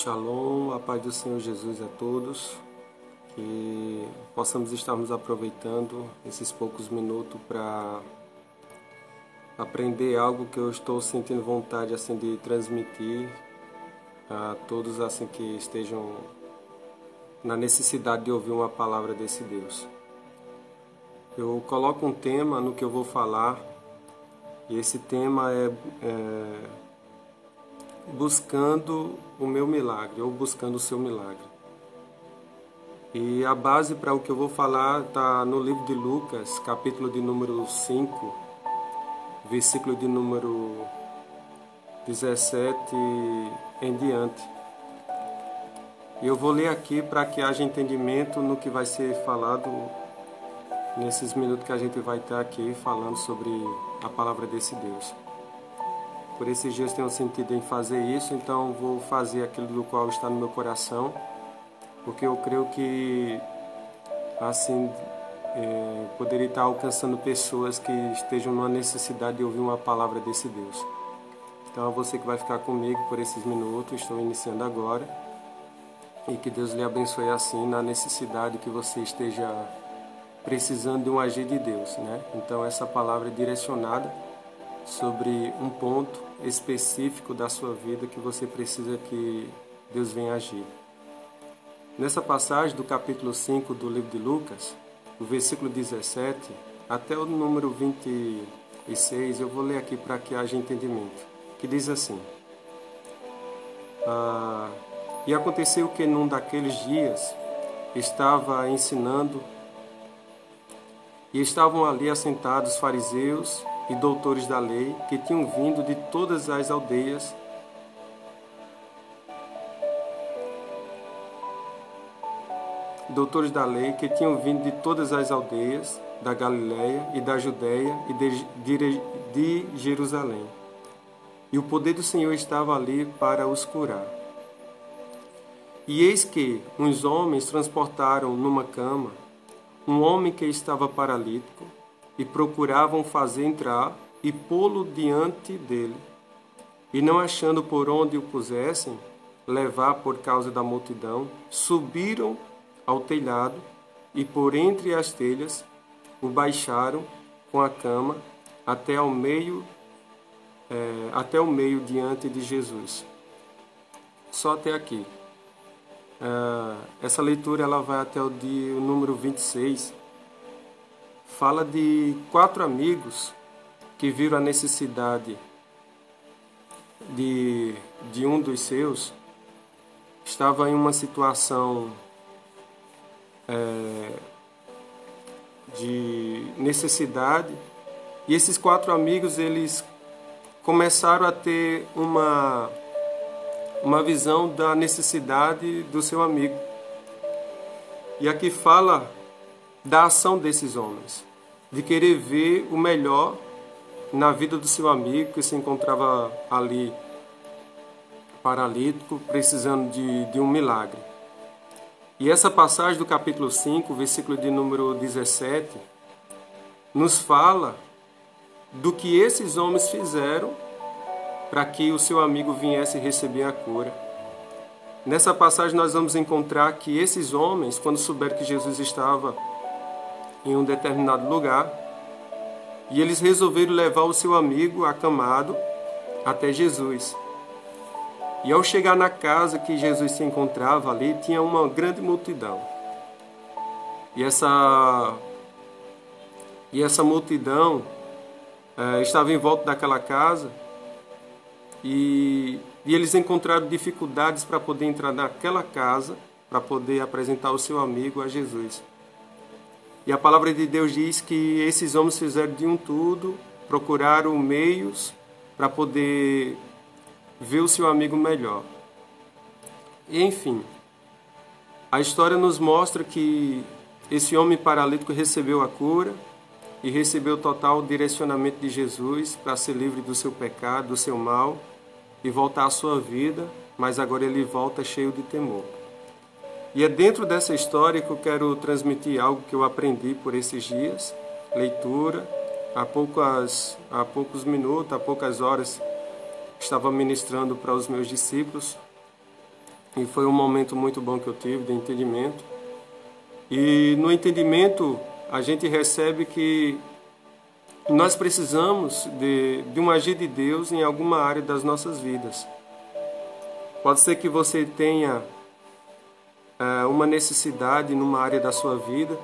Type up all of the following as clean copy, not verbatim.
Shalom, a paz do Senhor Jesus a todos, que possamos estarmos aproveitando esses poucos minutos para aprender algo que eu estou sentindo vontade assim de transmitir a todos assim que estejam na necessidade de ouvir uma palavra desse Deus. Eu coloco um tema no que eu vou falar e esse tema é buscando o meu milagre, ou buscando o seu milagre. E a base para o que eu vou falar está no livro de Lucas, capítulo de número 5, versículo de número 17 em diante. E eu vou ler aqui para que haja entendimento no que vai ser falado nesses minutos que a gente vai estar aqui falando sobre a palavra desse Deus. Por esses dias tenho sentido em fazer isso, então vou fazer aquilo do qual está no meu coração, porque eu creio que assim poderia estar alcançando pessoas que estejam numa necessidade de ouvir uma palavra desse Deus. Então é você que vai ficar comigo por esses minutos, estou iniciando agora, e que Deus lhe abençoe assim na necessidade que você esteja precisando de um agir de Deus, né? Então essa palavra é direcionada sobre um ponto específico da sua vida que você precisa que Deus venha agir. Nessa passagem do capítulo 5 do livro de Lucas, o versículo 17 até o número 26, eu vou ler aqui para que haja entendimento, que diz assim: E aconteceu que num daqueles dias estava ensinando e estavam ali assentados fariseus e doutores da lei que tinham vindo de todas as aldeias da Galiléia e da Judéia e de Jerusalém. E o poder do Senhor estava ali para os curar. E eis que uns homens transportaram numa cama um homem que estava paralítico, e procuravam fazer entrar e pô-lo diante dele. E não achando por onde o pusessem levar por causa da multidão, subiram ao telhado e por entre as telhas o baixaram com a cama até o meio diante de Jesus. Só até aqui. Essa leitura ela vai até o número 26. Fala de 4 amigos que viram a necessidade de um dos seus. Estava em uma situação de necessidade. E esses 4 amigos eles começaram a ter uma visão da necessidade do seu amigo. E aqui fala da ação desses homens, de querer ver o melhor na vida do seu amigo que se encontrava ali paralítico, precisando de um milagre. E essa passagem do capítulo 5, versículo de número 17, nos fala do que esses homens fizeram para que o seu amigo viesse receber a cura. Nessa passagem nós vamos encontrar que esses homens, quando souberam que Jesus estava em um determinado lugar, e eles resolveram levar o seu amigo acamado até Jesus. E ao chegar na casa que Jesus se encontrava ali, tinha uma grande multidão. E essa multidão estava em volta daquela casa, e eles encontraram dificuldades para poder entrar naquela casa, para poder apresentar o seu amigo a Jesus. E a palavra de Deus diz que esses homens fizeram de um tudo, procuraram meios para poder ver o seu amigo melhor. E, enfim, a história nos mostra que esse homem paralítico recebeu a cura e recebeu o total direcionamento de Jesus para ser livre do seu pecado, do seu mal e voltar à sua vida, mas agora ele volta cheio de temor. E é dentro dessa história que eu quero transmitir algo que eu aprendi por esses dias, leitura. Há poucos minutos, há poucas horas, estava ministrando para os meus discípulos E foi um momento muito bom que eu tive de entendimento. E no entendimento a gente recebe que nós precisamos de um agir de Deus em alguma área das nossas vidas. Pode ser que você tenha uma necessidade numa área da sua vida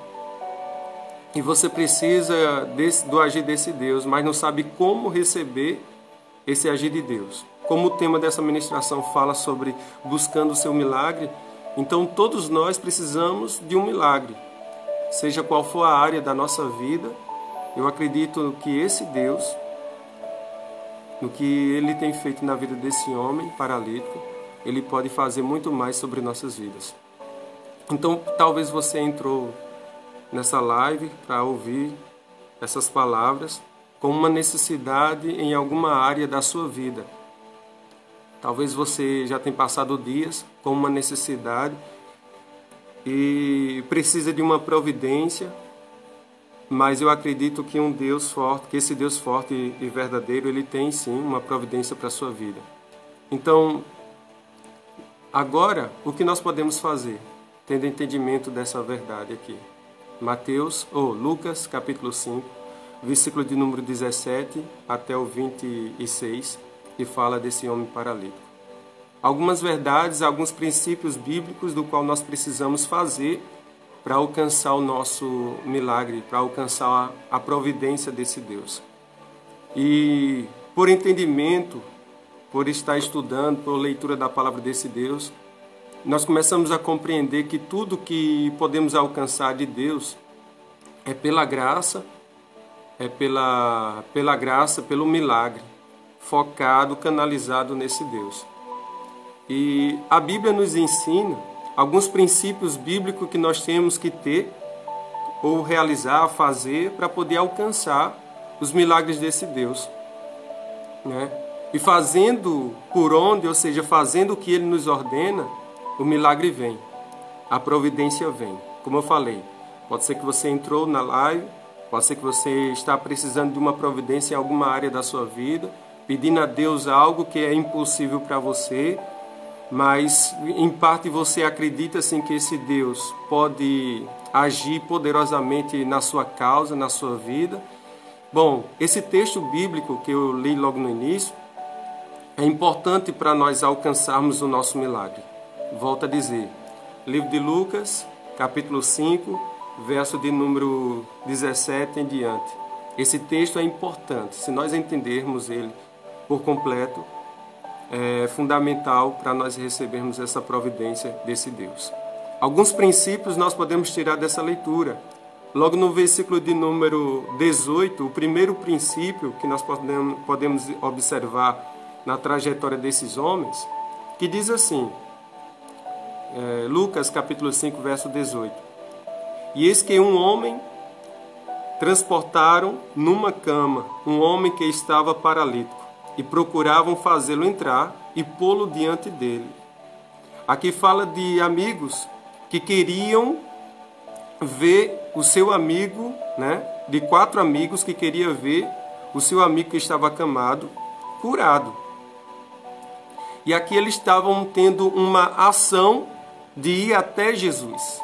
e você precisa do agir desse Deus, mas não sabe como receber esse agir de Deus. Como o tema dessa ministração fala sobre buscando o seu milagre, então todos nós precisamos de um milagre. Seja qual for a área da nossa vida, eu acredito que esse Deus, no que Ele tem feito na vida desse homem paralítico, Ele pode fazer muito mais sobre nossas vidas. Então, talvez você entrou nessa live para ouvir essas palavras com uma necessidade em alguma área da sua vida. Talvez você já tenha passado dias com uma necessidade e precisa de uma providência, mas eu acredito que um Deus forte, que esse Deus forte e verdadeiro, Ele tem sim uma providência para a sua vida. Então, agora, o que nós podemos fazer, tendo entendimento dessa verdade aqui? Lucas, capítulo 5, versículo de número 17 até o 26, que fala desse homem paralítico. Algumas verdades, alguns princípios bíblicos do qual nós precisamos fazer para alcançar o nosso milagre, para alcançar a providência desse Deus. E por entendimento, por estar estudando, por leitura da palavra desse Deus, nós começamos a compreender que tudo que podemos alcançar de Deus é pela graça, pelo milagre, focado, canalizado nesse Deus. E a Bíblia nos ensina alguns princípios bíblicos que nós temos que ter ou realizar, fazer para poder alcançar os milagres desse Deus, né? E fazendo por onde, ou seja, fazendo o que Ele nos ordena, o milagre vem, a providência vem. Como eu falei, pode ser que você entrou na live, pode ser que você está precisando de uma providência em alguma área da sua vida, pedindo a Deus algo que é impossível para você, mas em parte você acredita assim que esse Deus pode agir poderosamente na sua causa, na sua vida. Bom, esse texto bíblico que eu li logo no início é importante para nós alcançarmos o nosso milagre. Volto a dizer, livro de Lucas, capítulo 5, verso de número 17 em diante. Esse texto é importante, se nós entendermos ele por completo, é fundamental para nós recebermos essa providência desse Deus. Alguns princípios nós podemos tirar dessa leitura. Logo no versículo de número 18, o primeiro princípio que nós podemos observar na trajetória desses homens, que diz assim, Lucas capítulo 5, verso 18. E eis que um homem transportaram numa cama um homem que estava paralítico e procuravam fazê-lo entrar e pô-lo diante dele. Aqui fala de amigos que queriam ver o seu amigo, né? De 4 amigos que queriam ver o seu amigo que estava acamado, curado. E aqui eles estavam tendo uma ação de ir até Jesus.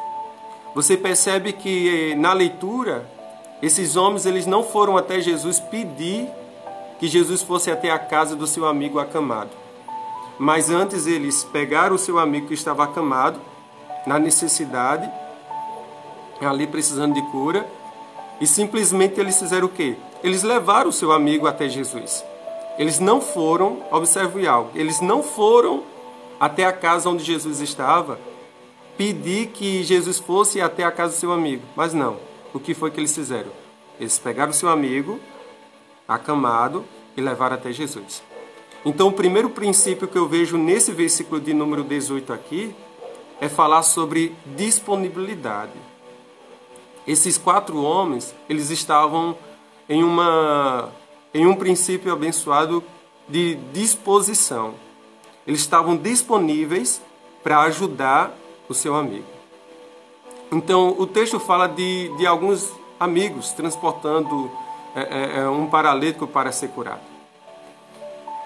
Você percebe que na leitura, esses homens eles não foram até Jesus pedir que Jesus fosse até a casa do seu amigo acamado. Mas antes eles pegaram o seu amigo que estava acamado, na necessidade, ali precisando de cura, e simplesmente eles fizeram o quê? Eles levaram o seu amigo até Jesus. Eles não foram, observe algo, eles não foram até a casa onde Jesus estava pedir que Jesus fosse até a casa do seu amigo. Mas não, o que foi que eles fizeram? Eles pegaram o seu amigo acamado e levaram até Jesus. Então o primeiro princípio que eu vejo nesse versículo de número 18 aqui é falar sobre disponibilidade. Esses 4 homens, eles estavam em um princípio abençoado de disposição. Eles estavam disponíveis para ajudar o seu amigo. Então, o texto fala de alguns amigos transportando um paralítico para ser curado.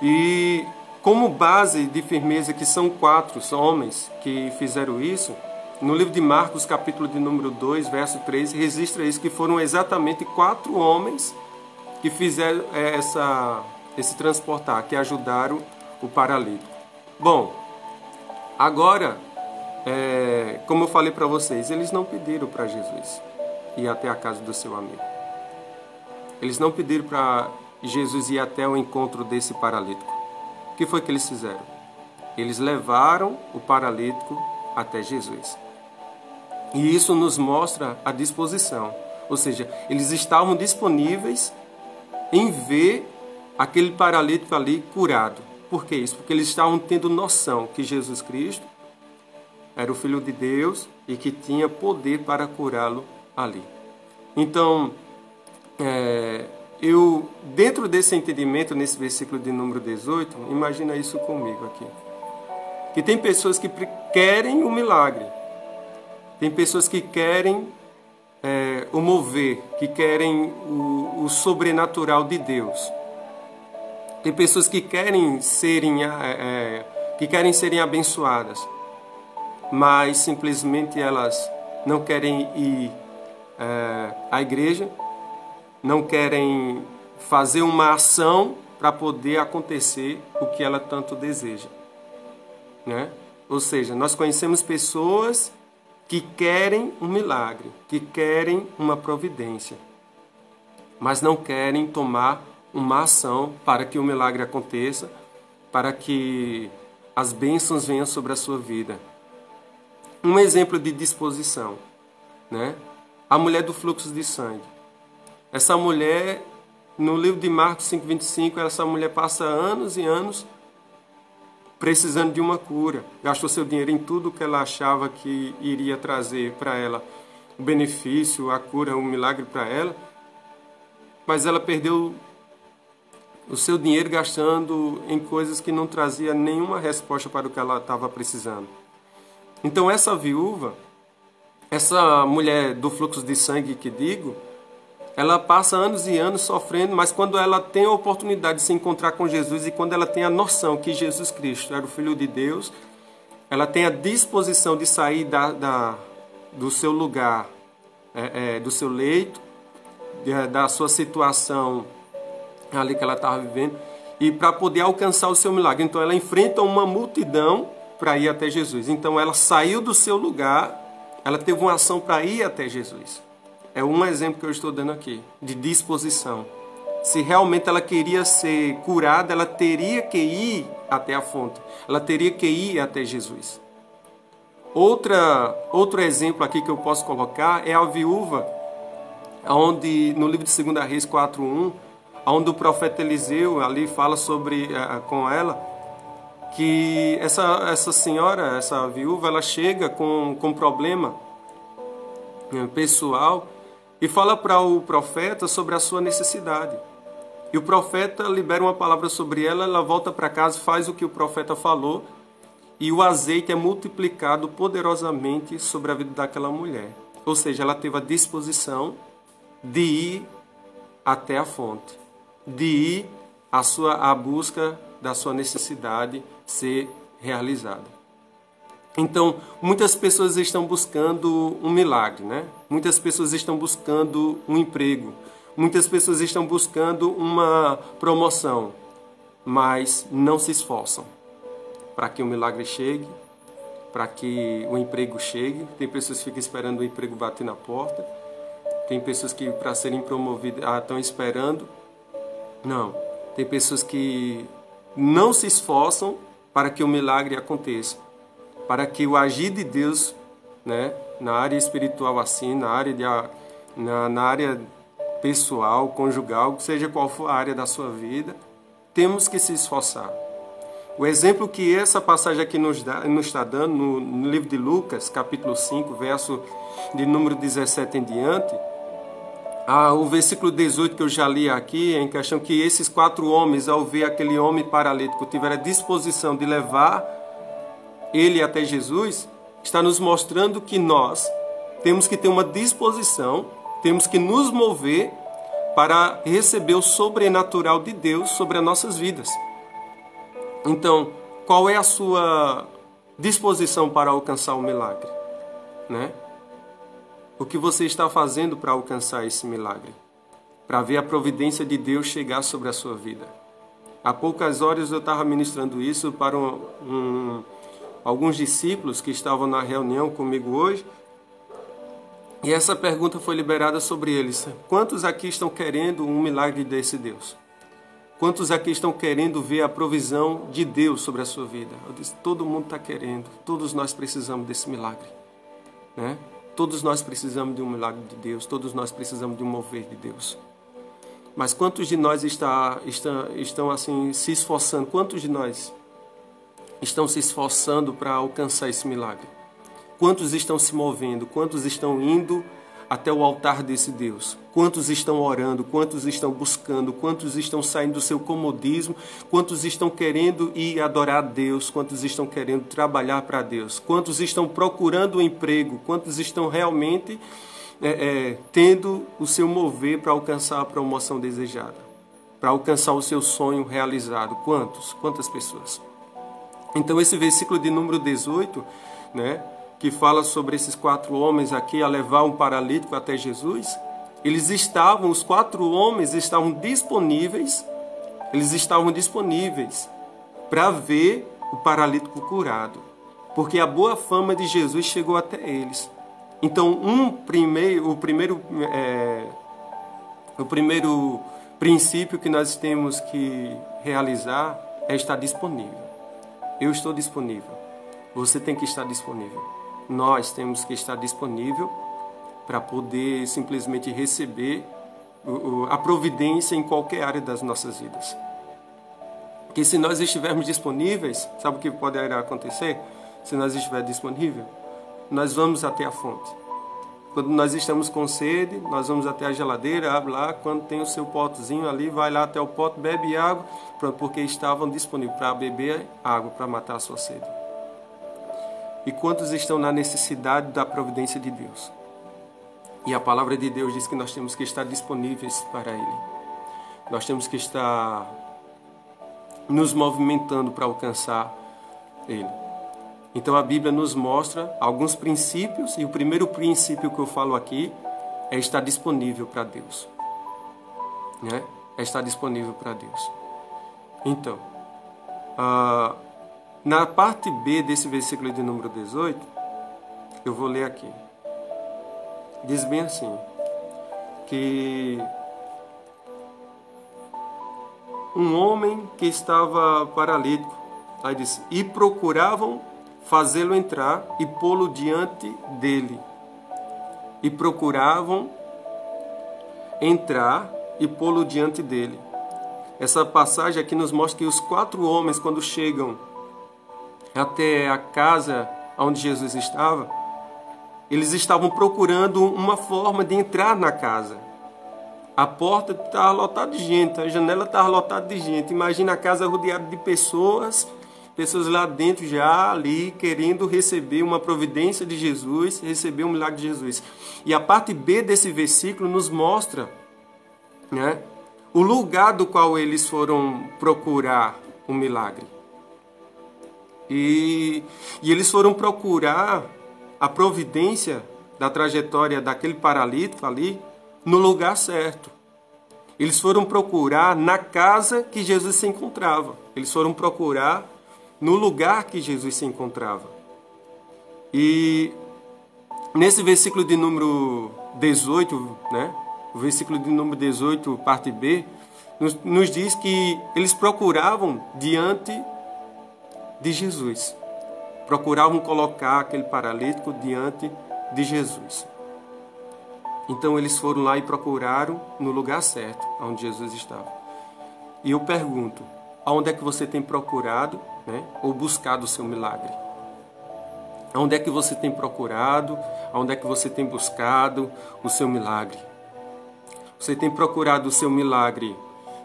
E como base de firmeza, que são 4 homens que fizeram isso, no livro de Marcos, capítulo de número 2, verso 3, registra isso, que foram exatamente 4 homens que fizeram esse transportar, que ajudaram o paralítico. Bom, agora, como eu falei para vocês, eles não pediram para Jesus ir até a casa do seu amigo. Eles não pediram para Jesus ir até o encontro desse paralítico. O que foi que eles fizeram? Eles levaram o paralítico até Jesus. E isso nos mostra a disposição. Ou seja, eles estavam disponíveis em ver aquele paralítico ali curado. Por que isso? Porque eles estavam tendo noção que Jesus Cristo era o Filho de Deus e que tinha poder para curá-lo ali. Então, dentro desse entendimento, nesse versículo de número 18, imagina isso comigo aqui. Que tem pessoas que querem o milagre. Tem pessoas que querem o mover, que querem o sobrenatural de Deus. Tem pessoas que querem serem abençoadas, mas simplesmente elas não querem ir à igreja, não querem fazer uma ação para poder acontecer o que ela tanto deseja, né? Ou seja, nós conhecemos pessoas que querem um milagre, que querem uma providência, mas não querem tomar uma ação para que o milagre aconteça, para que as bênçãos venham sobre a sua vida. Um exemplo de disposição, né? A mulher do fluxo de sangue. Essa mulher, no livro de Marcos 5,25, essa mulher passa anos e anos precisando de uma cura. Gastou seu dinheiro em tudo que ela achava que iria trazer para ela o benefício, a cura, o milagre para ela. Mas ela perdeu o seu dinheiro gastando em coisas que não trazia nenhuma resposta para o que ela estava precisando. Então essa viúva, essa mulher do fluxo de sangue que digo, ela passa anos e anos sofrendo, mas quando ela tem a oportunidade de se encontrar com Jesus e quando ela tem a noção que Jesus Cristo era o Filho de Deus, ela tem a disposição de sair do seu lugar, do seu leito, da sua situação ali que ela estava vivendo, e para poder alcançar o seu milagre. Então ela enfrenta uma multidão para ir até Jesus. Então ela saiu do seu lugar, ela teve uma ação para ir até Jesus. É um exemplo que eu estou dando aqui, de disposição. Se realmente ela queria ser curada, ela teria que ir até a fonte. Ela teria que ir até Jesus. Outro exemplo aqui que eu posso colocar é a viúva, onde, no livro de 2 Reis 4:1, onde o profeta Eliseu ali fala com ela, que essa senhora, essa viúva, ela chega com um problema pessoal e fala para o profeta sobre a sua necessidade. E o profeta libera uma palavra sobre ela, ela volta para casa, faz o que o profeta falou, e o azeite é multiplicado poderosamente sobre a vida daquela mulher. Ou seja, ela teve a disposição de ir até a fonte, de ir à busca da sua necessidade ser realizada. Então, muitas pessoas estão buscando um milagre, né? Muitas pessoas estão buscando um emprego. Muitas pessoas estão buscando uma promoção, mas não se esforçam para que o milagre chegue, para que o emprego chegue. Tem pessoas que ficam esperando o emprego bater na porta. Tem pessoas que, para serem promovidas, estão esperando. Não. Tem pessoas que não se esforçam para que o milagre aconteça, para que o agir de Deus, né, na área espiritual assim, na área pessoal, conjugal, seja qual for a área da sua vida, temos que se esforçar. O exemplo que essa passagem aqui nos está dando, no livro de Lucas, capítulo 5, verso de número 17 em diante, o versículo 18 que eu já li aqui, em questão que esses 4 homens, ao ver aquele homem paralítico, tiveram a disposição de levar ele até Jesus, está nos mostrando que nós temos que ter uma disposição, temos que nos mover para receber o sobrenatural de Deus sobre as nossas vidas. Então, qual é a sua disposição para alcançar o milagre, né? O que você está fazendo para alcançar esse milagre? Para ver a providência de Deus chegar sobre a sua vida. Há poucas horas eu estava ministrando isso para alguns discípulos que estavam na reunião comigo hoje. E essa pergunta foi liberada sobre eles. Quantos aqui estão querendo um milagre desse Deus? Quantos aqui estão querendo ver a provisão de Deus sobre a sua vida? Eu disse, todo mundo está querendo. Todos nós precisamos desse milagre, né? Todos nós precisamos de um milagre de Deus. Todos nós precisamos de um mover de Deus. Mas quantos de nós estão assim se esforçando? Quantos de nós estão se esforçando para alcançar esse milagre? Quantos estão se movendo? Quantos estão indo até o altar desse Deus? Quantos estão orando? Quantos estão buscando? Quantos estão saindo do seu comodismo? Quantos estão querendo ir adorar a Deus? Quantos estão querendo trabalhar para Deus? Quantos estão procurando um emprego? Quantos estão realmente tendo o seu mover para alcançar a promoção desejada? Para alcançar o seu sonho realizado? Quantos? Quantas pessoas? Então esse versículo de número 18, né? Que fala sobre esses 4 homens aqui a levar um paralítico até Jesus, os 4 homens estavam disponíveis para ver o paralítico curado, porque a boa fama de Jesus chegou até eles. Então, o primeiro princípio que nós temos que realizar é estar disponível. Eu estou disponível. Você tem que estar disponível. Nós temos que estar disponível para poder simplesmente receber a providência em qualquer área das nossas vidas. Porque se nós estivermos disponíveis, sabe o que poderá acontecer? Se nós estivermos disponíveis, nós vamos até a fonte. Quando nós estamos com sede, nós vamos até a geladeira, abre lá, quando tem o seu potezinho ali, vai lá até o pote, bebe água, pronto, porque estavam disponíveis para beber água, para matar a sua sede. E quantos estão na necessidade da providência de Deus? E a palavra de Deus diz que nós temos que estar disponíveis para Ele. Nós temos que estar nos movimentando para alcançar Ele. Então a Bíblia nos mostra alguns princípios, e o primeiro princípio que eu falo aqui é estar disponível para Deus, né? É estar disponível para Deus. Então, na parte B desse versículo de número 18, eu vou ler aqui. Diz bem assim, que um homem que estava paralítico, aí diz, e procuravam fazê-lo entrar e pô-lo diante dele. E procuravam entrar e pô-lo diante dele. Essa passagem aqui nos mostra que os 4 homens, quando chegam até a casa onde Jesus estava, eles estavam procurando uma forma de entrar na casa. A porta estava lotada de gente, a janela estava lotada de gente. Imagina a casa rodeada de pessoas lá dentro já ali querendo receber uma providência de Jesus, receber um milagre de Jesus. E a parte B desse versículo nos mostra, né, o lugar do qual eles foram procurar um milagre. E eles foram procurar a providência da trajetória daquele paralítico ali no lugar certo. Eles foram procurar na casa que Jesus se encontrava. Eles foram procurar no lugar que Jesus se encontrava. E nesse versículo de número 18, né, o versículo de número 18, parte B, nos diz que eles procuravam diante de Jesus. Procuravam colocar aquele paralítico diante de Jesus. Então eles foram lá e procuraram no lugar certo, onde Jesus estava. E eu pergunto, aonde é que você tem procurado, né, ou buscado o seu milagre? Aonde é que você tem procurado, aonde é que você tem buscado o seu milagre? Você tem procurado o seu milagre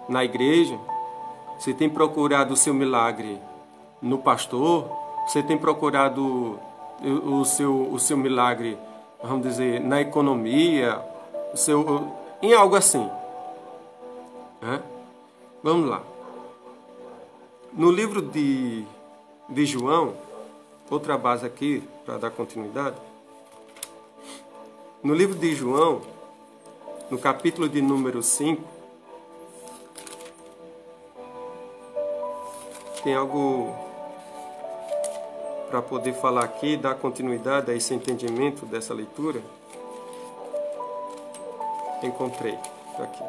na igreja? Você tem procurado o seu milagre no pastor? Você tem procurado o seu milagre, vamos dizer, na economia, em algo assim? Vamos lá. No livro de João, outra base aqui para dar continuidade. No livro de João, no capítulo de número 5, tem algo para poder falar aqui, dar continuidade a esse entendimento dessa leitura. Encontrei aqui.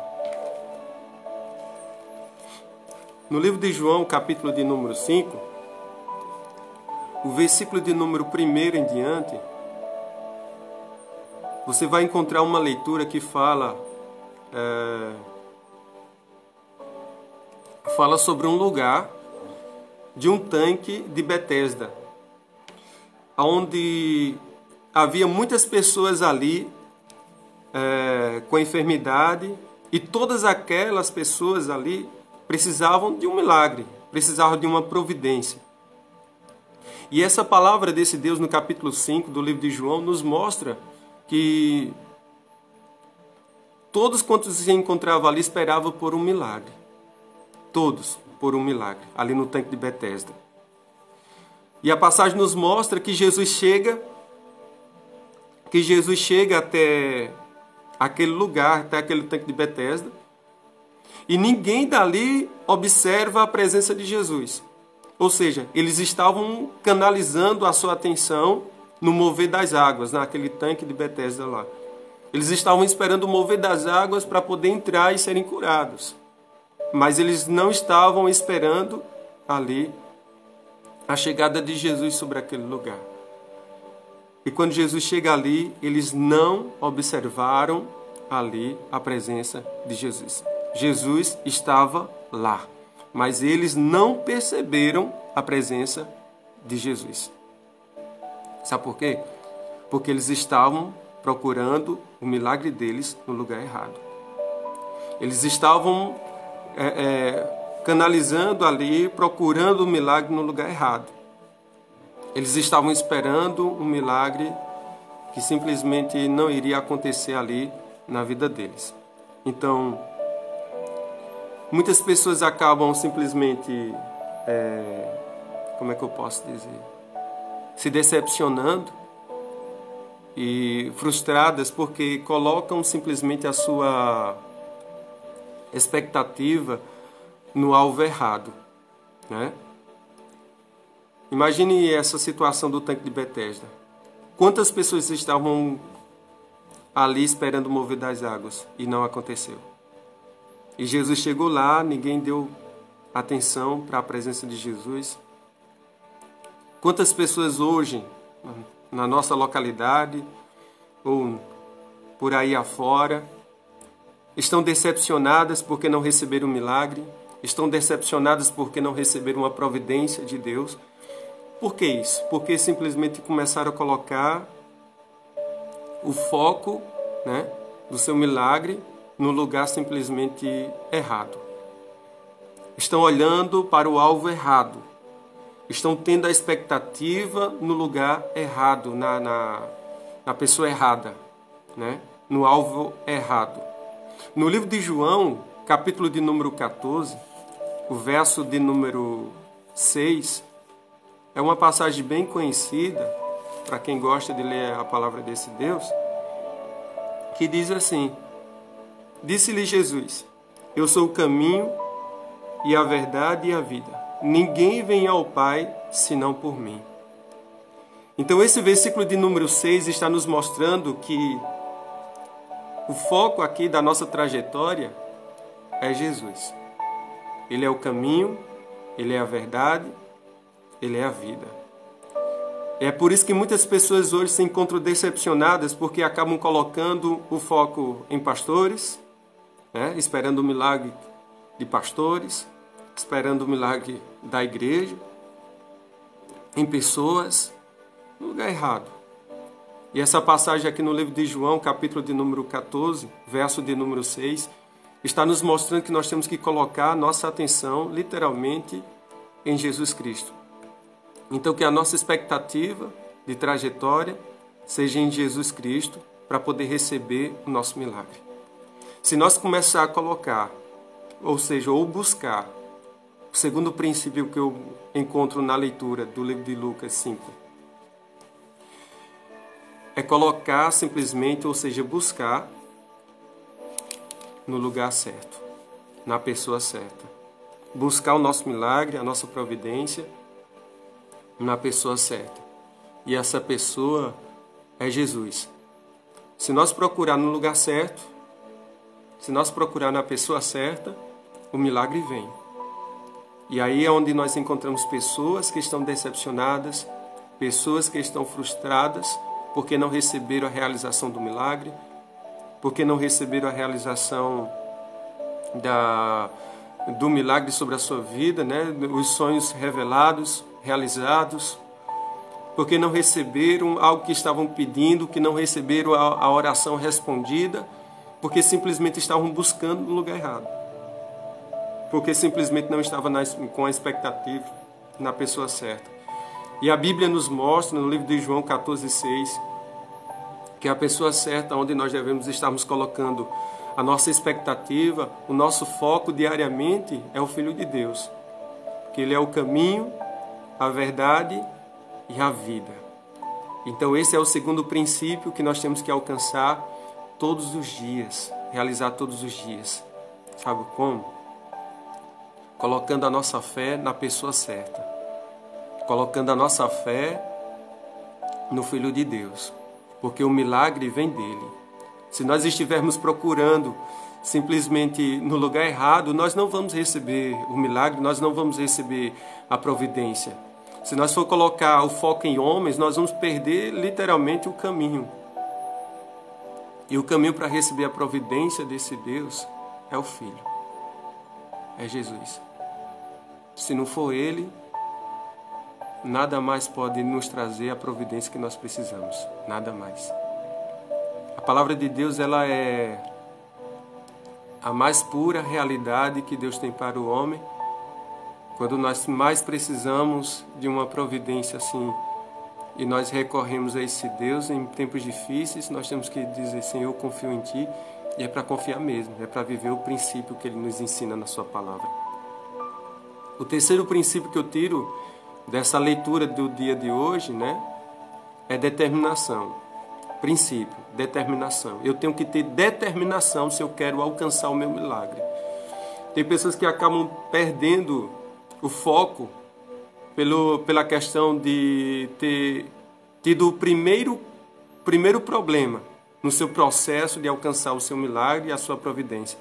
No livro de João, capítulo de número 5, o versículo de número 1 em diante, você vai encontrar uma leitura que fala sobre um lugar de um tanque de Betesda, onde havia muitas pessoas ali com enfermidade, e todas aquelas pessoas ali precisavam de um milagre, precisavam de uma providência. E essa palavra desse Deus no capítulo 5 do livro de João nos mostra que todos quantos se encontravam ali esperavam por um milagre. Todos por um milagre, ali no tanque de Betesda. E a passagem nos mostra que Jesus chega até aquele lugar, até aquele tanque de Betesda, e ninguém dali observa a presença de Jesus. Ou seja, eles estavam canalizando a sua atenção no mover das águas, naquele tanque de Betesda lá. Eles estavam esperando o mover das águas para poder entrar e serem curados. Mas eles não estavam esperando ali a chegada de Jesus sobre aquele lugar. E quando Jesus chega ali, eles não observaram ali a presença de Jesus. Jesus estava lá, mas eles não perceberam a presença de Jesus. Sabe por quê? Porque eles estavam procurando o milagre deles no lugar errado. Eles estavam canalizando ali, procurando o milagre no lugar errado. Eles estavam esperando um milagre que simplesmente não iria acontecer ali na vida deles. Então, muitas pessoas acabam simplesmente, como é que eu posso dizer? Se decepcionando e frustradas porque colocam simplesmente a sua expectativa no alvo errado, né? Imagine essa situação do tanque de Betesda. Quantas pessoas estavam ali esperando o mover das águas e não aconteceu? E Jesus chegou lá, ninguém deu atenção para a presença de Jesus. Quantas pessoas hoje, na nossa localidade ou por aí afora, estão decepcionadas porque não receberam um milagre, estão decepcionadas porque não receberam uma providência de Deus. Por que isso? Porque simplesmente começaram a colocar o foco, né, do seu milagre no lugar simplesmente errado. Estão olhando para o alvo errado. Estão tendo a expectativa no lugar errado, na pessoa errada, né? No alvo errado. No livro de João, capítulo de número 14, o verso de número 6, é uma passagem bem conhecida, para quem gosta de ler a palavra desse Deus, que diz assim: disse-lhe Jesus, eu sou o caminho e a verdade e a vida. Ninguém vem ao Pai senão por mim. Então esse versículo de número 6 está nos mostrando que o foco aqui da nossa trajetória é Jesus. Ele é o caminho, Ele é a verdade, Ele é a vida. É por isso que muitas pessoas hoje se encontram decepcionadas porque acabam colocando o foco em pastores, né? Esperando o milagre de pastores, esperando o milagre da igreja, em pessoas, no lugar errado. E essa passagem aqui no livro de João, capítulo de número 14, verso de número 6, está nos mostrando que nós temos que colocar nossa atenção, literalmente, em Jesus Cristo. Então, que a nossa expectativa de trajetória seja em Jesus Cristo para poder receber o nosso milagre. Se nós começar a colocar, ou seja, ou buscar O segundo princípio que eu encontro na leitura do livro de Lucas 5 é colocar simplesmente, ou seja, buscar no lugar certo, na pessoa certa. Buscar o nosso milagre, a nossa providência na pessoa certa. E essa pessoa é Jesus. Se nós procurar no lugar certo, se nós procurar na pessoa certa, o milagre vem. E aí é onde nós encontramos pessoas que estão decepcionadas, pessoas que estão frustradas porque não receberam a realização do milagre, porque não receberam a realização do milagre sobre a sua vida, né? Os sonhos revelados, realizados, porque não receberam algo que estavam pedindo, que não receberam a oração respondida, porque simplesmente estavam buscando no lugar errado, porque simplesmente não estavam com a expectativa na pessoa certa. E a Bíblia nos mostra, no livro de João 14,6, que a pessoa certa onde nós devemos estarmos colocando a nossa expectativa, o nosso foco diariamente é o Filho de Deus, que Ele é o caminho, a verdade e a vida. Então esse é o segundo princípio que nós temos que alcançar todos os dias, realizar todos os dias. Sabe como? Colocando a nossa fé na pessoa certa, colocando a nossa fé no Filho de Deus, porque o milagre vem dele. Se nós estivermos procurando simplesmente no lugar errado, nós não vamos receber o milagre, nós não vamos receber a providência. Se nós for colocar o foco em homens, nós vamos perder literalmente o caminho. E o caminho para receber a providência desse Deus é o Filho, é Jesus. Se não for Ele, nada mais pode nos trazer a providência que nós precisamos, nada mais. A palavra de Deus, ela é a mais pura realidade que Deus tem para o homem. Quando nós mais precisamos de uma providência assim, e nós recorremos a esse Deus em tempos difíceis, nós temos que dizer, Senhor, eu confio em Ti, e é para confiar mesmo, é para viver o princípio que Ele nos ensina na Sua palavra. O terceiro princípio que eu tiro dessa leitura do dia de hoje, né, é determinação. Princípio, determinação. Eu tenho que ter determinação se eu quero alcançar o meu milagre. Tem pessoas que acabam perdendo o foco pela questão de ter tido o primeiro problema no seu processo de alcançar o seu milagre e a sua providência.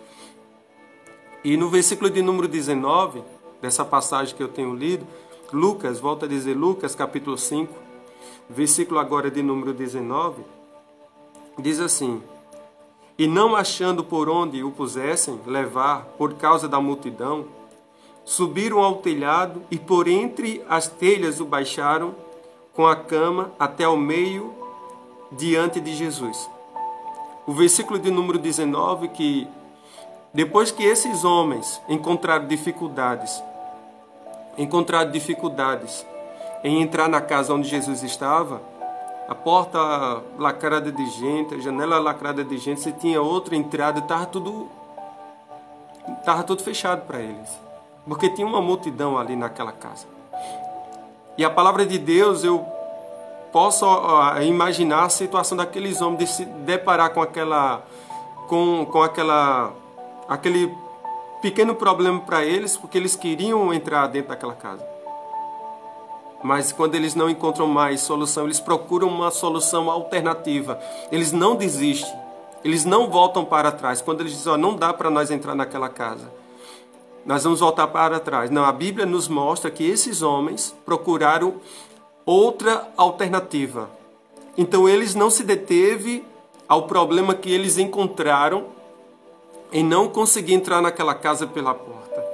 E no versículo de número 19, dessa passagem que eu tenho lido, Lucas, volta a dizer, Lucas capítulo 5, versículo agora de número 19, diz assim: E não achando por onde o pusessem levar por causa da multidão, subiram ao telhado e por entre as telhas o baixaram com a cama até ao meio diante de Jesus. O versículo de número 19, que depois que esses homens encontraram dificuldades em entrar na casa onde Jesus estava, a porta lacrada de gente, a janela lacrada de gente, se tinha outra entrada, estava tudo fechado para eles, porque tinha uma multidão ali naquela casa. E a palavra de Deus, eu posso imaginar a situação daqueles homens de se deparar com aquele pequeno problema para eles, porque eles queriam entrar dentro daquela casa. Mas quando eles não encontram mais solução, eles procuram uma solução alternativa. Eles não desistem, eles não voltam para trás. Quando eles dizem, não dá para nós entrar naquela casa, nós vamos voltar para trás. Não, a Bíblia nos mostra que esses homens procuraram outra alternativa. Então eles não se deteve ao problema que eles encontraram em não conseguir entrar naquela casa pela porta.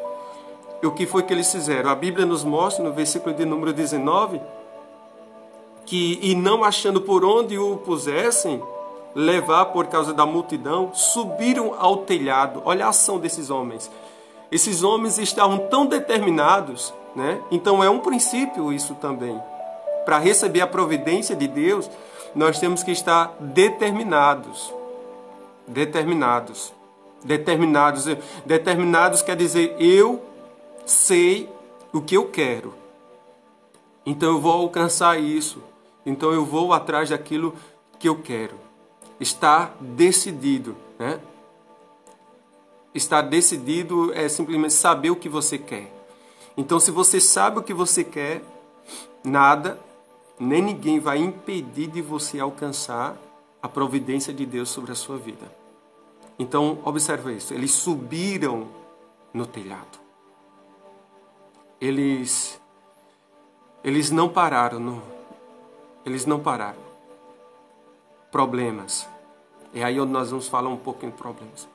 E o que foi que eles fizeram? A Bíblia nos mostra no versículo de número 19 que, e não achando por onde o pusessem levar por causa da multidão, subiram ao telhado. Olha a ação desses homens. Esses homens estavam tão determinados, né? Então é um princípio isso também. Para receber a providência de Deus, nós temos que estar determinados. Determinados quer dizer, eu sei o que eu quero. Então eu vou alcançar isso. Então eu vou atrás daquilo que eu quero. Estar decidido, né? Estar decidido é simplesmente saber o que você quer. Então, se você sabe o que você quer, nada, nem ninguém vai impedir de você alcançar a providência de Deus sobre a sua vida. Então, observa isso. Eles subiram no telhado. Eles não pararam. Eles não pararam. Problemas. É aí onde nós vamos falar um pouquinho de problemas.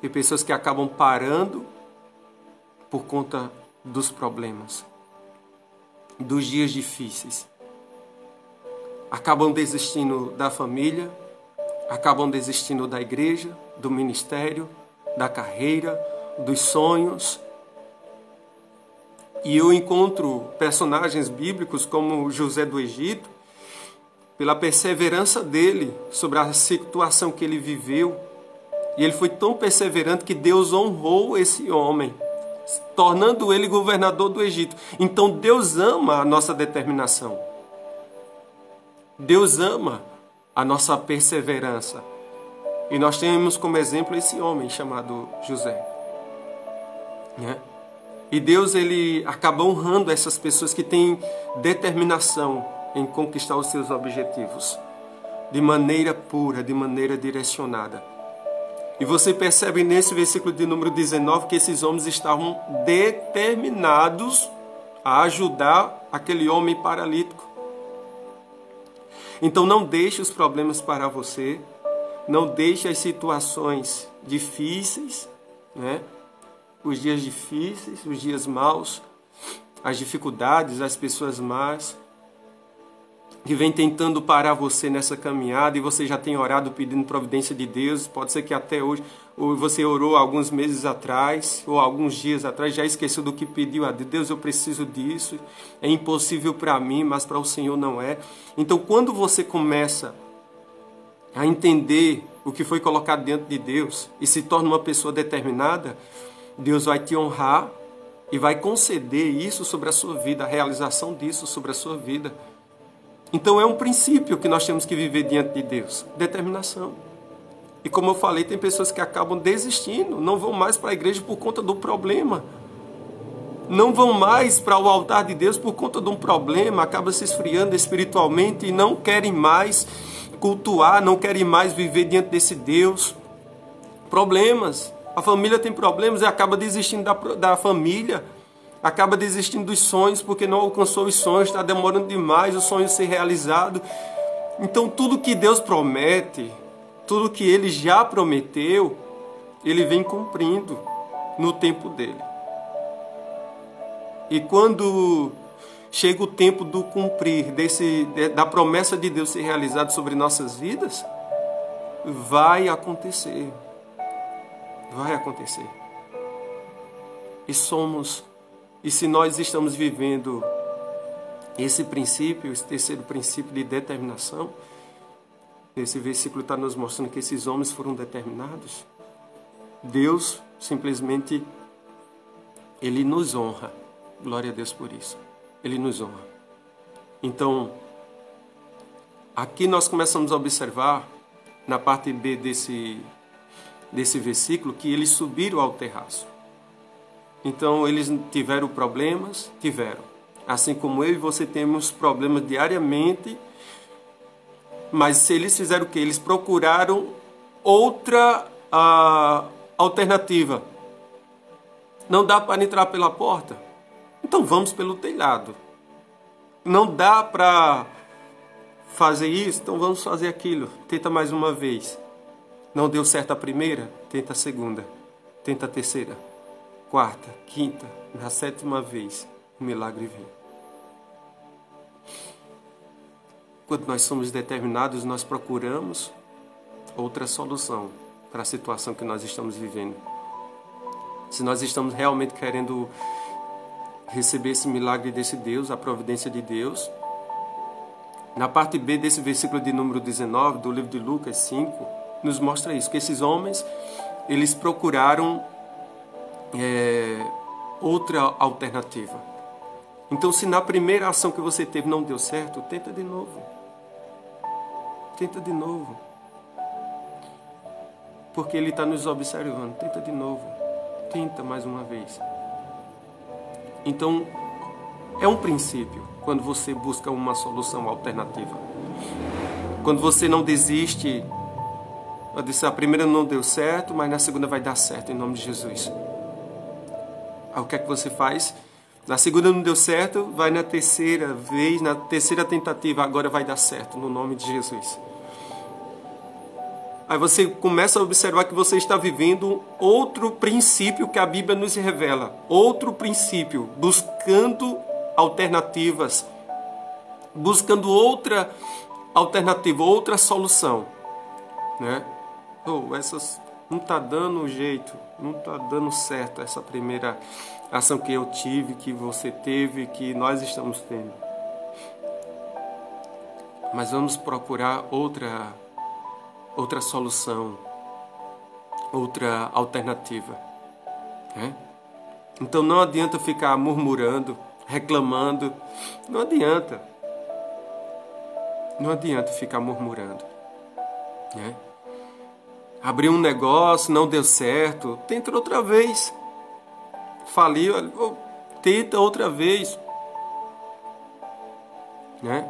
Tem pessoas que acabam parando por conta dos problemas, dos dias difíceis. Acabam desistindo da família, acabam desistindo da igreja, do ministério, da carreira, dos sonhos. E eu encontro personagens bíblicos como José do Egito, pela perseverança dele sobre a situação que ele viveu. E ele foi tão perseverante que Deus honrou esse homem, tornando ele governador do Egito. Então Deus ama a nossa determinação. Deus ama a nossa perseverança. E nós temos como exemplo esse homem chamado José. Né? E Deus ele acaba honrando essas pessoas que têm determinação em conquistar os seus objetivos. De maneira pura, de maneira direcionada. E você percebe nesse versículo de número 19 que esses homens estavam determinados a ajudar aquele homem paralítico. Então não deixe os problemas parar você, não deixe as situações difíceis, né? Os dias difíceis, os dias maus, as dificuldades, as pessoas más, que vem tentando parar você nessa caminhada e você já tem orado pedindo providência de Deus. Pode ser que até hoje, ou você orou alguns meses atrás, ou alguns dias atrás, já esqueceu do que pediu a Deus. Deus, eu preciso disso, é impossível para mim, mas para o Senhor não é. Então, quando você começa a entender o que foi colocado diante de Deus e se torna uma pessoa determinada, Deus vai te honrar e vai conceder isso sobre a sua vida, a realização disso sobre a sua vida. Então é um princípio que nós temos que viver diante de Deus, determinação. E como eu falei, tem pessoas que acabam desistindo, não vão mais para a igreja por conta do problema. Não vão mais para o altar de Deus por conta de um problema, acabam se esfriando espiritualmente e não querem mais cultuar, não querem mais viver diante desse Deus. Problemas. A família tem problemas e acaba desistindo da família. Acaba desistindo dos sonhos porque não alcançou os sonhos, está demorando demais o sonho ser realizado. Então tudo que Deus promete, tudo que Ele já prometeu, Ele vem cumprindo no tempo dele. E quando chega o tempo do cumprir, da promessa de Deus ser realizada sobre nossas vidas, vai acontecer. Vai acontecer. E se nós estamos vivendo esse princípio, esse terceiro princípio de determinação, esse versículo está nos mostrando que esses homens foram determinados. Deus simplesmente, Ele nos honra. Glória a Deus por isso. Ele nos honra. Então, aqui nós começamos a observar, na parte B desse versículo, que eles subiram ao terraço. Então, eles tiveram problemas? Tiveram. Assim como eu e você temos problemas diariamente, mas se eles fizeram o quê? Eles procuraram outra alternativa. Não dá para entrar pela porta? Então vamos pelo telhado. Não dá para fazer isso? Então vamos fazer aquilo. Tenta mais uma vez. Não deu certo a primeira? Tenta a segunda. Tenta a terceira. Quarta, quinta, na sétima vez, o milagre vem. Quando nós somos determinados, nós procuramos outra solução para a situação que nós estamos vivendo. Se nós estamos realmente querendo receber esse milagre desse Deus, a providência de Deus, na parte B desse versículo de número 19, do livro de Lucas 5, nos mostra isso, que esses homens, eles procuraram outra alternativa. Então, se na primeira ação que você teve não deu certo, tenta de novo. Tenta de novo. Porque Ele está nos observando. Tenta de novo. Tenta mais uma vez. Então, é um princípio quando você busca uma solução alternativa. Quando você não desiste, eu disse, a primeira não deu certo, mas na segunda vai dar certo, em nome de Jesus. Aí o que é que você faz? Na segunda não deu certo, vai na terceira vez, na terceira tentativa, agora vai dar certo, no nome de Jesus. Aí você começa a observar que você está vivendo outro princípio que a Bíblia nos revela. Outro princípio, buscando alternativas, buscando outra alternativa, outra solução, né? Essas não está dando jeito, não está dando certo essa primeira ação que eu tive, que você teve, que nós estamos tendo. Mas vamos procurar outra solução, outra alternativa, né? Então não adianta ficar murmurando, reclamando, não adianta ficar murmurando, né? Abriu um negócio, não deu certo, tenta outra vez. Faliu, tenta outra vez, né?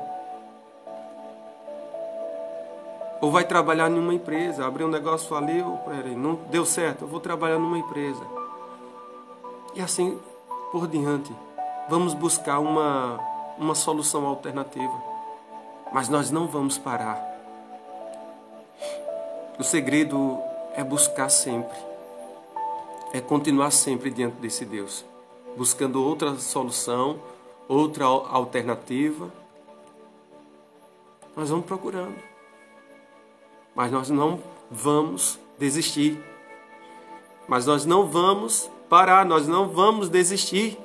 Ou vai trabalhar numa empresa, abriu um negócio, faliu, não deu certo, eu vou trabalhar numa empresa. E assim por diante. Vamos buscar uma solução alternativa. Mas nós não vamos parar. O segredo é buscar sempre. É continuar sempre diante desse Deus. Buscando outra solução, outra alternativa. Nós vamos procurando. Mas nós não vamos desistir. Mas nós não vamos parar, nós não vamos desistir.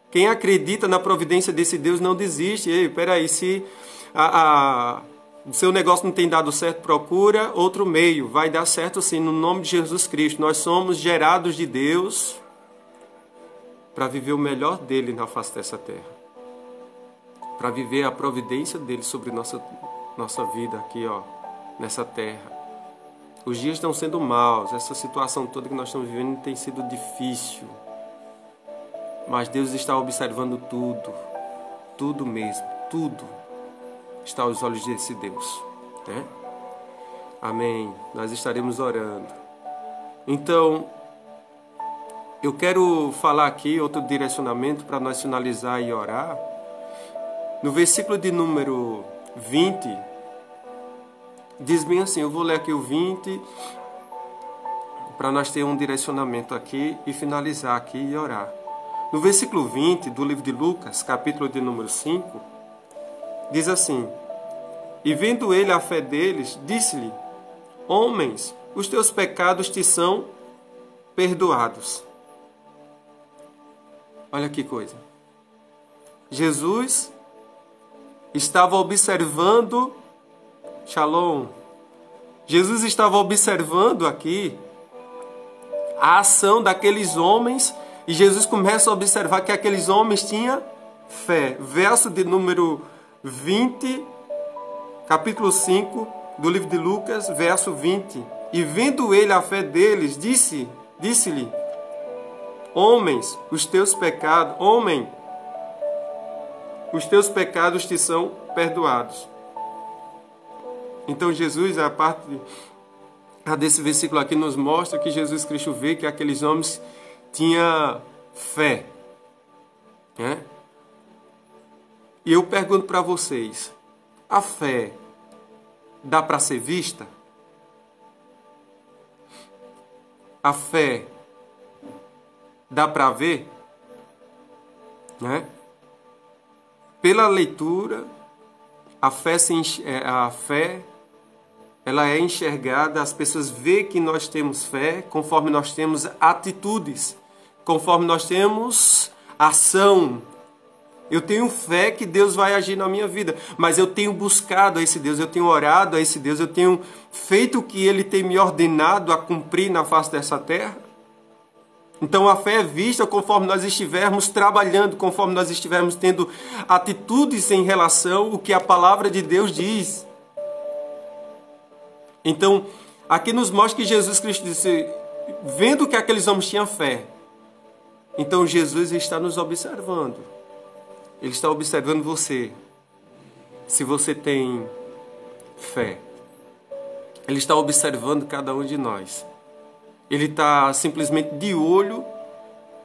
Quem acredita na providência desse Deus não desiste. Ei, peraí, se o seu negócio não tem dado certo, procura outro meio. Vai dar certo sim, no nome de Jesus Cristo. Nós somos gerados de Deus para viver o melhor dele na face dessa terra. Para viver a providência dele sobre nossa vida aqui, ó, nessa terra. Os dias estão sendo maus. Essa situação toda que nós estamos vivendo tem sido difícil. Mas Deus está observando tudo. Tudo mesmo. Tudo está aos olhos desse Deus, né? Amém. Nós estaremos orando. Então, eu quero falar aqui outro direcionamento para nós finalizar e orar. No versículo de número 20, diz bem assim, eu vou ler aqui o 20, para nós ter um direcionamento aqui e finalizar aqui e orar. No versículo 20 do livro de Lucas, capítulo de número 5, diz assim, e vendo ele a fé deles, disse-lhe, homens, os teus pecados te são perdoados. Olha que coisa. Jesus estava observando, Shalom, Jesus estava observando aqui a ação daqueles homens e Jesus começa a observar que aqueles homens tinham fé. Verso de número 20, capítulo 5 do livro de Lucas, verso 20. E vendo ele a fé deles, disse-lhe, homens, os teus pecados, os teus pecados te são perdoados. Então Jesus, a parte desse versículo aqui nos mostra que Jesus Cristo vê que aqueles homens tinham fé, né? E eu pergunto para vocês, a fé dá para ser vista? A fé dá para ver? Né? Pela leitura, a fé ela é enxergada, as pessoas veem que nós temos fé conforme nós temos atitudes, conforme nós temos ação. Eu tenho fé que Deus vai agir na minha vida, mas eu tenho buscado a esse Deus, eu tenho orado a esse Deus, eu tenho feito o que Ele tem me ordenado a cumprir na face dessa terra. Então a fé é vista conforme nós estivermos trabalhando, conforme nós estivermos tendo atitudes em relação ao que a palavra de Deus diz. Então, aqui nos mostra que Jesus Cristo disse, vendo que aqueles homens tinham fé, então Jesus está nos observando. Ele está observando você. Se você tem fé. Ele está observando cada um de nós. Ele está simplesmente de olho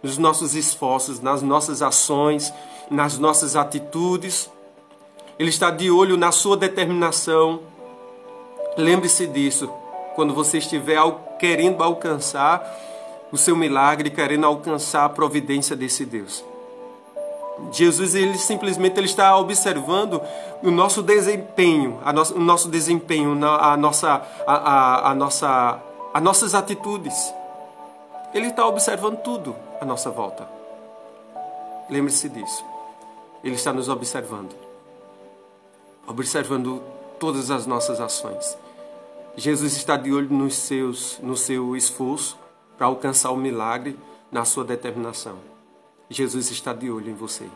nos nossos esforços, nas nossas ações, nas nossas atitudes. Ele está de olho na sua determinação. Lembre-se disso. Quando você estiver querendo alcançar o seu milagre, querendo alcançar a providência desse Deus. Jesus, ele simplesmente está observando o nosso desempenho, o nosso desempenho, as nossas atitudes. Ele está observando tudo à nossa volta. Lembre-se disso. Ele está nos observando. Observando todas as nossas ações. Jesus está de olho no seu esforço para alcançar o milagre, na sua determinação. Jesus está de olho em você.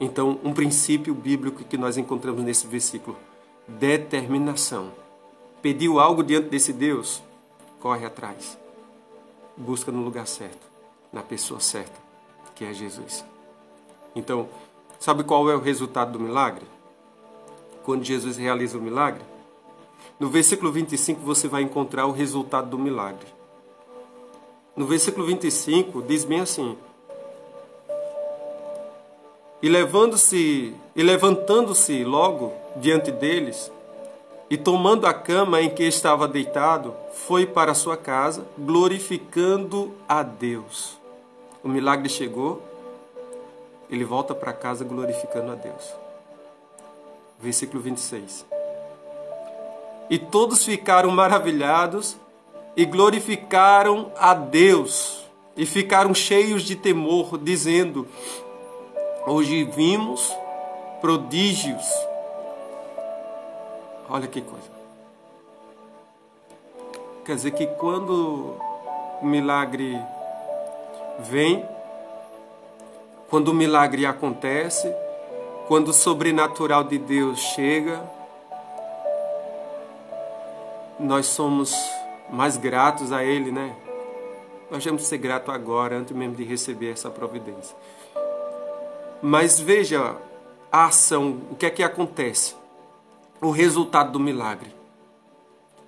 Então, um princípio bíblico que nós encontramos nesse versículo: determinação. Pediu algo diante desse Deus? Corre atrás. Busca no lugar certo, na pessoa certa, que é Jesus. Então, sabe qual é o resultado do milagre? Quando Jesus realiza o milagre, no versículo 25 você vai encontrar o resultado do milagre. No versículo 25 diz bem assim: E levantando-se logo diante deles, e tomando a cama em que estava deitado, foi para sua casa, glorificando a Deus. O milagre chegou, ele volta para casa glorificando a Deus. Versículo 26. E todos ficaram maravilhados e glorificaram a Deus, e ficaram cheios de temor, dizendo: Hoje vimos prodígios. Olha que coisa. Quer dizer que quando o milagre vem, quando o milagre acontece, quando o sobrenatural de Deus chega, nós somos mais gratos a Ele, né? Nós vamos ser gratos agora, antes mesmo de receber essa providência. Mas veja a ação, o que é que acontece? O resultado do milagre.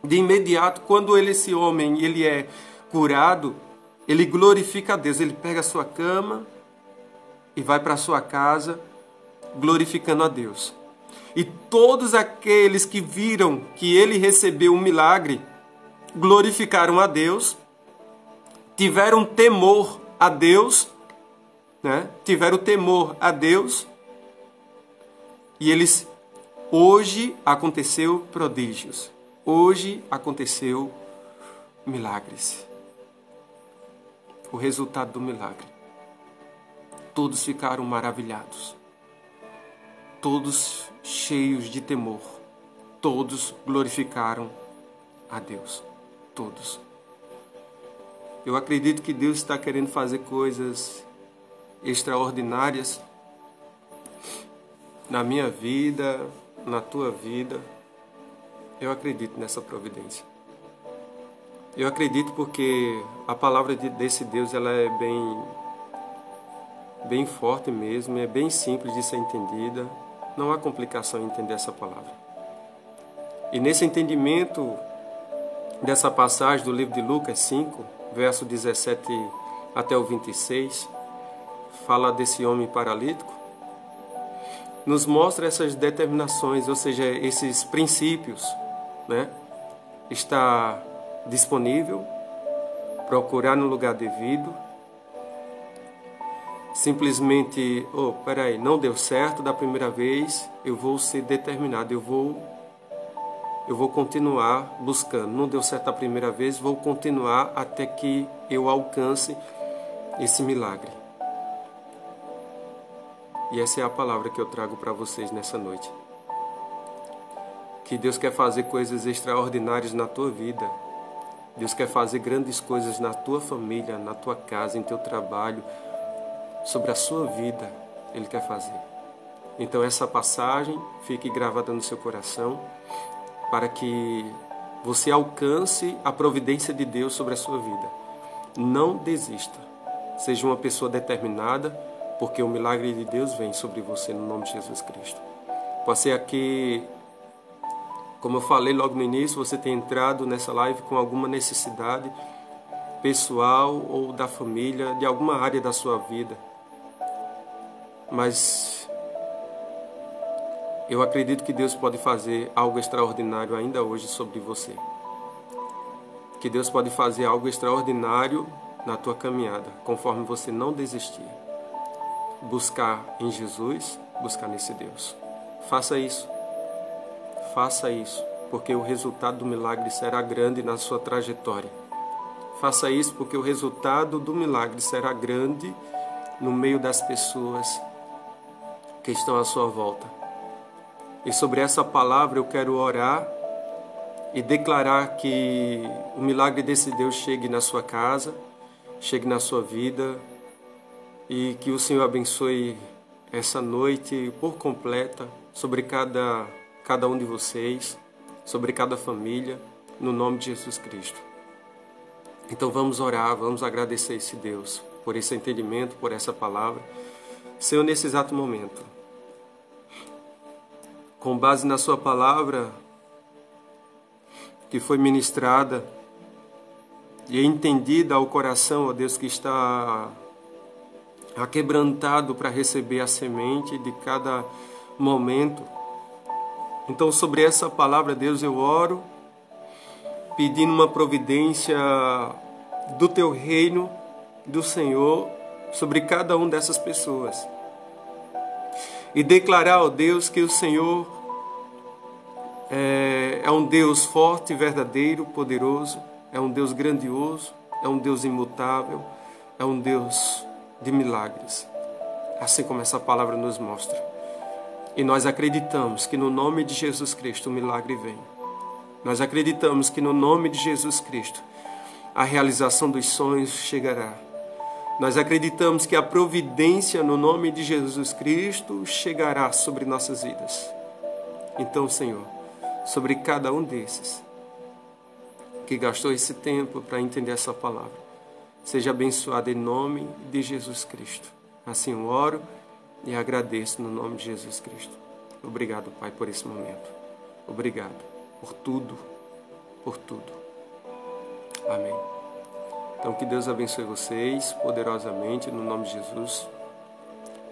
De imediato, quando esse homem ele é curado, ele glorifica a Deus. Ele pega a sua cama e vai para a sua casa glorificando a Deus. E todos aqueles que viram que ele recebeu um milagre, glorificaram a Deus, tiveram temor a Deus, né? Tiveram temor a Deus, e eles, hoje aconteceu prodígios, hoje aconteceu milagres. O resultado do milagre. Todos ficaram maravilhados, todos cheios de temor, todos glorificaram a Deus, todos. Eu acredito que Deus está querendo fazer coisas extraordinárias na minha vida, na tua vida. Eu acredito nessa providência. Eu acredito porque a palavra desse Deus ela é bem forte mesmo, é bem simples de ser entendida. Não há complicação em entender essa palavra. E nesse entendimento dessa passagem do livro de Lucas 5, verso 17 até o 26, fala desse homem paralítico, nos mostra essas determinações, ou seja, esses princípios, né? Está disponível, procurar no lugar devido, simplesmente, peraí, não deu certo da primeira vez, eu vou ser determinado, eu vou continuar buscando. Não deu certo da primeira vez, vou continuar até que eu alcance esse milagre. E essa é a palavra que eu trago para vocês nessa noite. Que Deus quer fazer coisas extraordinárias na tua vida. Deus quer fazer grandes coisas na tua família, na tua casa, em teu trabalho, sobre a sua vida. Ele quer fazer. Então essa passagem fique gravada no seu coração para que você alcance a providência de Deus sobre a sua vida. Não desista. Seja uma pessoa determinada, porque o milagre de Deus vem sobre você no nome de Jesus Cristo. Pode ser aqui, como eu falei logo no início, você tem entrado nessa live com alguma necessidade pessoal ou da família, de alguma área da sua vida. Mas eu acredito que Deus pode fazer algo extraordinário ainda hoje sobre você. Que Deus pode fazer algo extraordinário na tua caminhada, conforme você não desistir. Buscar em Jesus, buscar nesse Deus. Faça isso. Faça isso, porque o resultado do milagre será grande na sua trajetória. Faça isso porque o resultado do milagre será grande no meio das pessoas que estão à sua volta. E sobre essa palavra eu quero orar e declarar que o milagre desse Deus chegue na sua casa, chegue na sua vida e que o Senhor abençoe essa noite por completa sobre cada um de vocês, sobre cada família, no nome de Jesus Cristo. Então vamos orar, vamos agradecer a esse Deus por esse entendimento, por essa palavra. Senhor, nesse exato momento, com base na sua palavra que foi ministrada e entendida ao coração, ó Deus, que está aquebrantado para receber a semente de cada momento. Então, sobre essa palavra, Deus, eu oro, pedindo uma providência do Teu reino, do Senhor, sobre cada uma dessas pessoas. E declarar, ó Deus, que o Senhor é um Deus forte, verdadeiro, poderoso, é um Deus grandioso, é um Deus imutável, é um Deus de milagres, assim como essa palavra nos mostra. E nós acreditamos que no nome de Jesus Cristo o milagre vem. Nós acreditamos que no nome de Jesus Cristo a realização dos sonhos chegará. Nós acreditamos que a providência no nome de Jesus Cristo chegará sobre nossas vidas. Então, Senhor, sobre cada um desses que gastou esse tempo para entender essa palavra, seja abençoado em nome de Jesus Cristo. Assim eu oro e agradeço no nome de Jesus Cristo. Obrigado, Pai, por esse momento. Obrigado por tudo, por tudo. Amém. Então, que Deus abençoe vocês poderosamente, no nome de Jesus.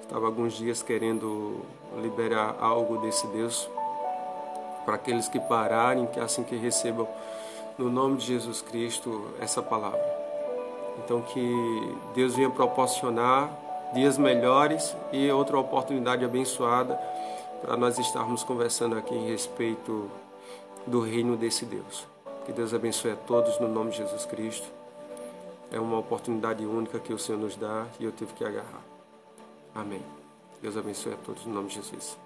Estava alguns dias querendo liberar algo desse Deus para aqueles que pararem, que assim que recebam, no nome de Jesus Cristo, essa palavra. Então, que Deus venha proporcionar dias melhores e outra oportunidade abençoada para nós estarmos conversando aqui em respeito do reino desse Deus. Que Deus abençoe a todos no nome de Jesus Cristo. É uma oportunidade única que o Senhor nos dá e eu tive que agarrar. Amém. Deus abençoe a todos no nome de Jesus.